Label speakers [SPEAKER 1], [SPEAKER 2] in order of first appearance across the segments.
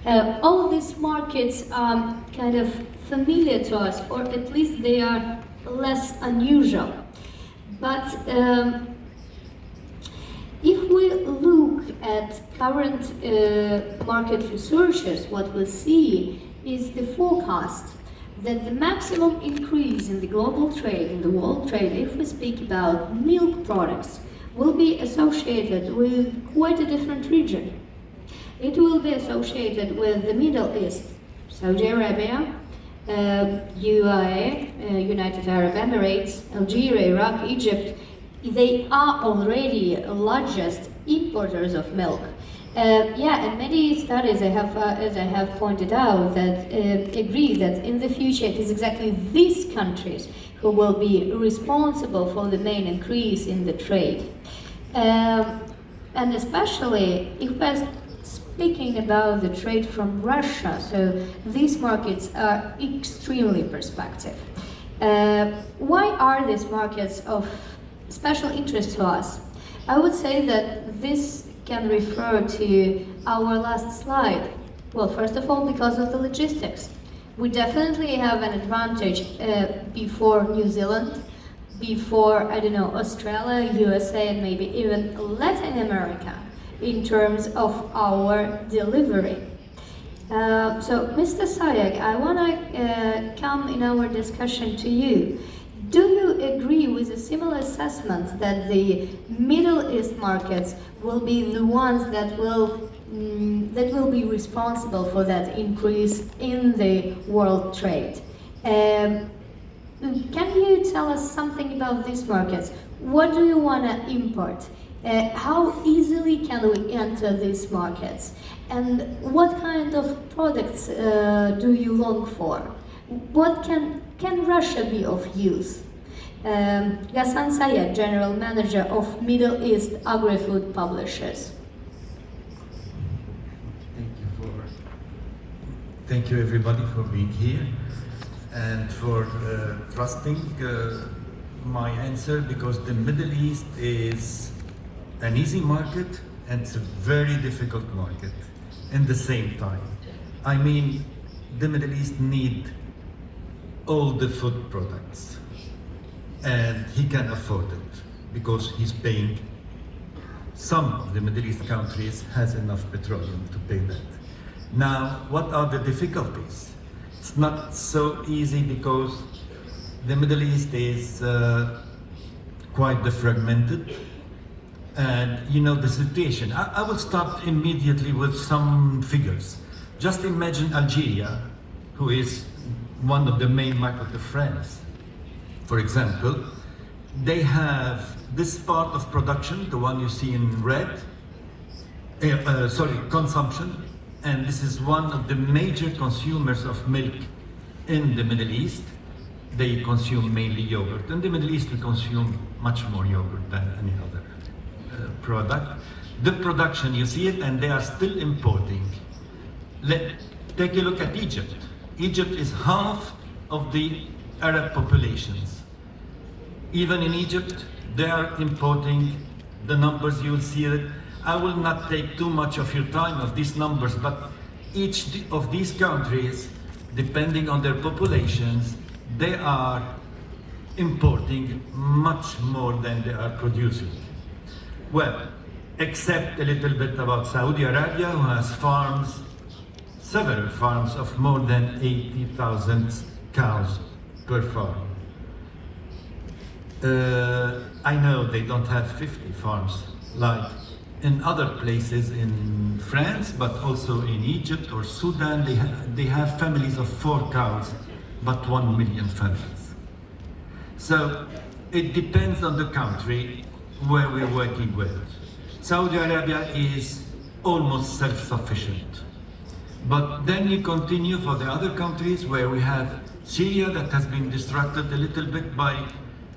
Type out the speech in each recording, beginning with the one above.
[SPEAKER 1] All these markets are kind of familiar to us, or at least they are less unusual. But if we look at current market researchers, what we see is the forecast that the maximum increase in the global trade, in the world trade, if we speak about milk products, will be associated with quite a different region. It will be associated with the Middle East, Saudi Arabia, UAE, United Arab Emirates, Algeria, Iraq, Egypt. They are already largest importers of milk. And many studies as I have pointed out, that agree that in the future it is exactly these countries who will be responsible for the main increase in the trade. And especially if we're speaking about the trade from Russia, so these markets are extremely prospective. Why are these markets of special interest to us? I would say that this can refer to our last slide. Well, first of all, because of the logistics. We definitely have an advantage before New Zealand, before, I don't know, Australia, USA, and maybe even Latin America in terms of our delivery. So, Mr. Sayegh, I want to come in our discussion to you. Do you agree with a similar assessment that the Middle East markets will be the ones that will be responsible for that increase in the world trade? Can you tell us something about these markets? What do you want to import? How easily can we enter these markets? And what kind of products do you long for? What can Russia be of use? Ghassan Sayegh, General Manager of Middle East AgriFood Publishers.
[SPEAKER 2] Thank you everybody for being here and for trusting my answer, because the Middle East is an easy market and it's a very difficult market in the same time. I mean, the Middle East need all the food products, and he can afford it because he's paying. Some of the Middle East countries has enough petroleum to pay that. Now, what are the difficulties? It's not so easy because the Middle East is quite fragmented, and you know the situation. I will start immediately with some figures. Just imagine Algeria, who is one of the main markets of France, for example. They have this part of production, the one you see in red, consumption, and this is one of the major consumers of milk in the Middle East. They consume mainly yogurt. In the Middle East, we consume much more yogurt than any other product. The production, you see it, and they are still importing. Take a look at Egypt. Egypt is half of the Arab populations. Even in Egypt, they are importing the numbers. You will see it. I will not take too much of your time of these numbers, but each of these countries, depending on their populations, they are importing much more than they are producing. Well, except a little bit about Saudi Arabia, who has farms, several farms of more than 80,000 cows per farm. I know they don't have 50 farms like in other places in France, but also in Egypt or Sudan. They have families of 4 cows, but 1 million families. So it depends on the country where we're working with. Saudi Arabia is almost self-sufficient. But then you continue for the other countries where we have Syria that has been disrupted a little bit by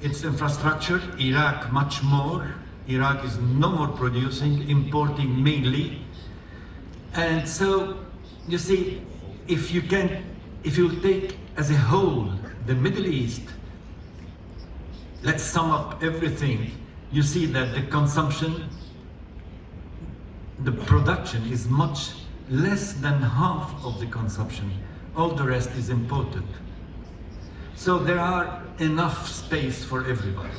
[SPEAKER 2] its infrastructure, Iraq much more. Iraq is no more producing, importing mainly. And so, you see, if you take as a whole the Middle East, let's sum up everything, you see that the consumption, the production is much less than half of the consumption. All the rest is imported. So there are enough space for everybody.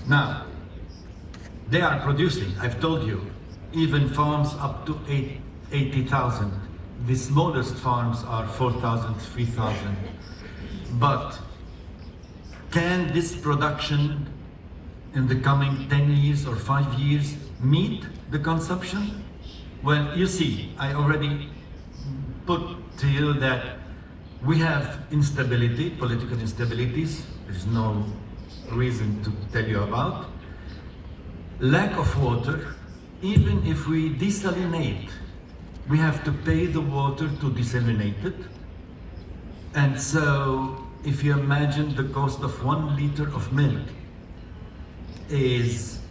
[SPEAKER 2] Now, they are producing, I've told you, even farms up to 80,000. The smallest farms are 4,000, 3,000. But can this production in the coming 10 years or 5 years meet the consumption? Well, you see, I already put to you that we have instability, political instabilities. There's no reason to tell you about. Lack of water. Even if we desalinate, we have to pay the water to desalinate it. And so, if you imagine the cost of 1 liter of milk is,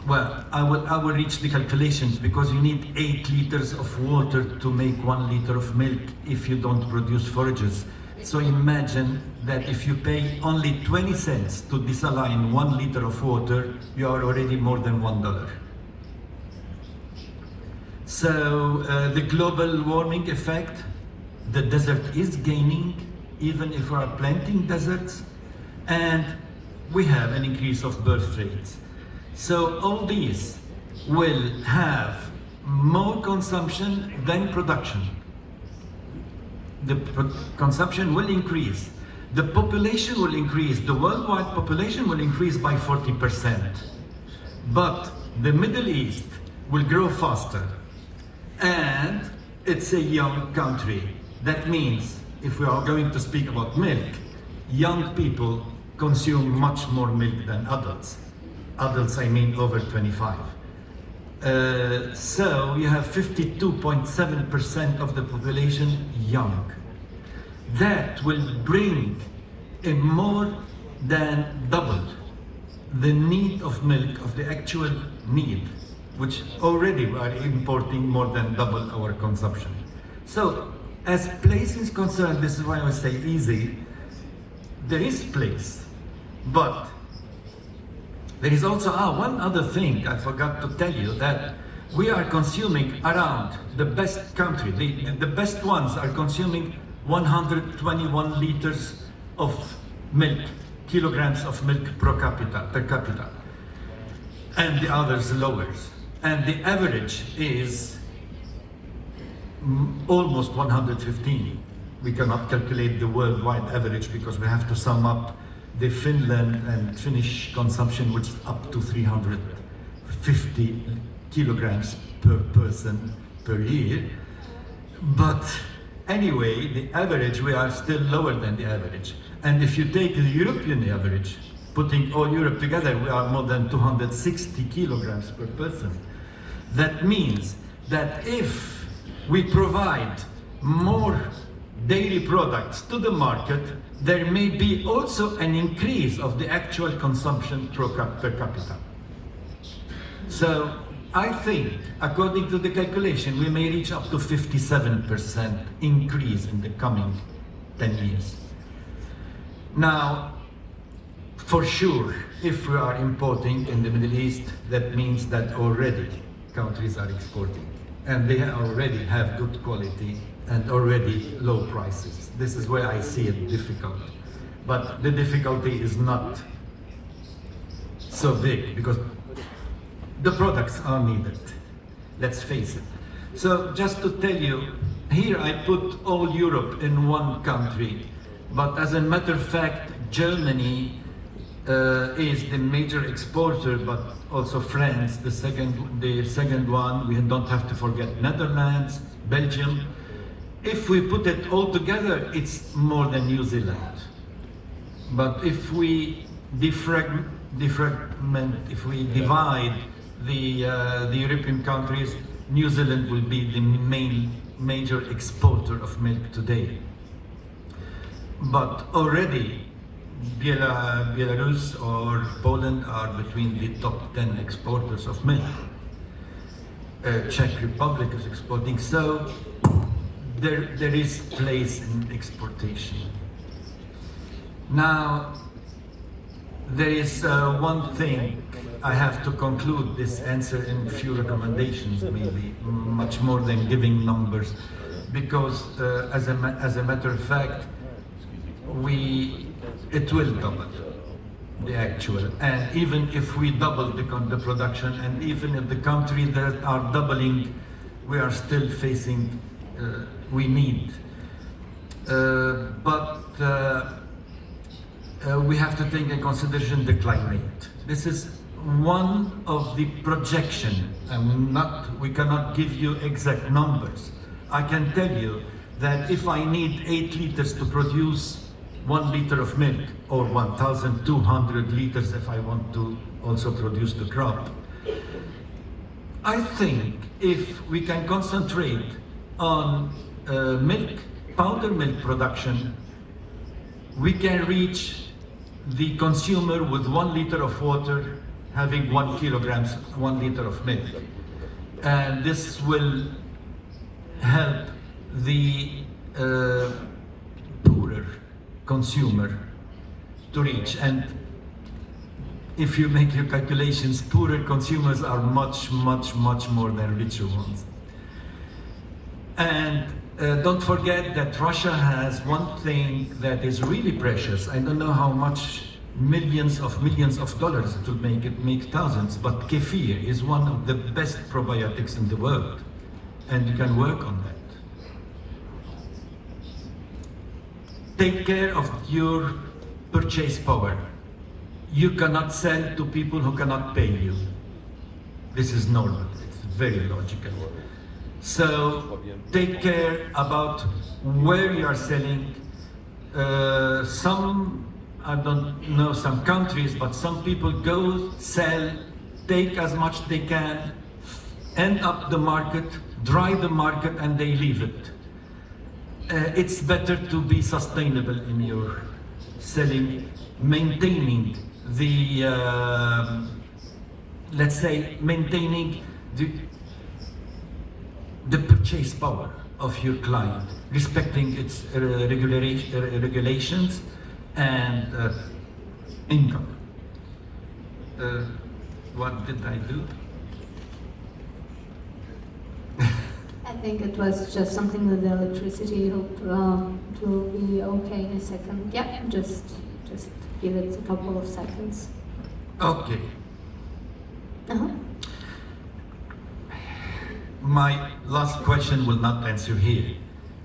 [SPEAKER 2] well, I will reach the calculations, because you need 8 liters of water to make 1 liter of milk if you don't produce forages. So imagine that if you pay only 20 cents to desaline 1 liter of water, you are already more than $1. So the global warming effect, the desert is gaining, even if we are planting deserts, and we have an increase of birth rates. So all these will have more consumption than production. The consumption will increase. The population will increase. The worldwide population will increase by 40%. But the Middle East will grow faster. And it's a young country. That means, if we are going to speak about milk, young people consume much more milk than adults. Adults, I mean over 25. So you have 52.7% of the population young. That will bring a more than double the need of milk, of the actual need, which already we are importing more than double our consumption. So, as place is concerned, this is why I say easy, there is place, but there is also one other thing I forgot to tell you, that we are consuming around the best country, the best ones are consuming 121 liters of milk, kilograms of milk per capita, and the others lowers. And the average is almost 115. We cannot calculate the worldwide average because we have to sum up the Finland and Finnish consumption, which is up to 350 kilograms per person per year. But anyway, the average, we are still lower than the average. And if you take the European average, putting all Europe together, we are more than 260 kilograms per person. That means that if we provide more dairy products to the market, there may be also an increase of the actual consumption per capita. So I think, according to the calculation, we may reach up to 57% increase in the coming 10 years. Now, for sure, if we are importing in the Middle East, that means that already countries are exporting, and they already have good quality and already low prices. This is where I see it difficult. But the difficulty is not so big, because the products are needed. Let's face it. So just to tell you, here I put all Europe in one country, but as a matter of fact, Germany is the major exporter, but also France, the second one. We don't have to forget Netherlands, Belgium. If we put it all together, it's more than New Zealand. But if we defragment, if we divide the European countries, New Zealand will be the major exporter of milk today. But already Belarus or Poland are between the top 10 exporters of milk. Czech Republic is exporting, so there is place in exportation. Now, there is one thing I have to conclude this answer in a few recommendations, maybe much more than giving numbers, because as a matter of fact, it will double the actual, and even if we double the production, and even if the countries that are doubling, we are still facing, we need. But we have to take in consideration the climate. This is one of the projection. We cannot give you exact numbers. I can tell you that if I need 8 liters to produce 1 liter of milk, or 1,200 liters if I want to also produce the crop, I think if we can concentrate on powder milk production, we can reach the consumer with 1 liter of water having 1 liter of milk. And this will help the poorer consumer to reach. And if you make your calculations, poorer consumers are much, much, much more than richer ones. And don't forget that Russia has one thing that is really precious. I don't know how much millions of dollars it will make. It makes thousands, but kefir is one of the best probiotics in the world, and you can work on that. Take care of your purchase power. You cannot sell to people who cannot pay you. This is normal, it's very logical. So take care about where you are selling. I don't know some countries, but some people go, sell, take as much they can, end up the market, dry the market, and they leave it. It's better to be sustainable in your selling, maintaining the, let's say, maintaining the purchase power of your client, respecting its regulations and income. What did I do?
[SPEAKER 1] I think it was just something with the electricity. Hope it will be okay in a second. Yeah, just give it a couple of seconds.
[SPEAKER 2] Okay.
[SPEAKER 1] Uh-huh.
[SPEAKER 2] My last question will not answer here.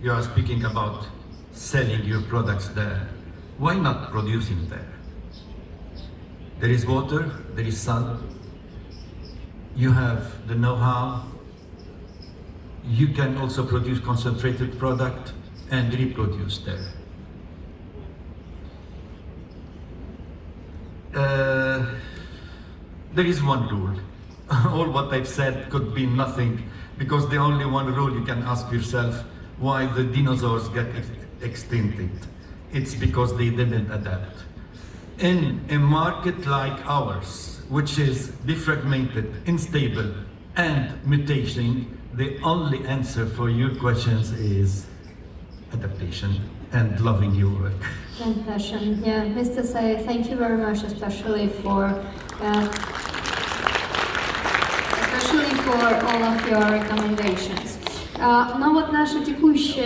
[SPEAKER 2] You are speaking about selling your products there. Why not producing there? There is water, there is sun. You have the know-how. You can also produce concentrated product and reproduce there. There is one rule. All what I've said could be nothing, because the only one rule you can ask yourself why the dinosaurs get extincted. It's because they didn't adapt. In a market like ours, which is defragmented, unstable, and mutating, the only answer for your questions is adaptation and loving your work.
[SPEAKER 1] And passion. Yeah, Mr. Sayegh, thank you very much, especially for all of your recommendations. Но вот наша текущая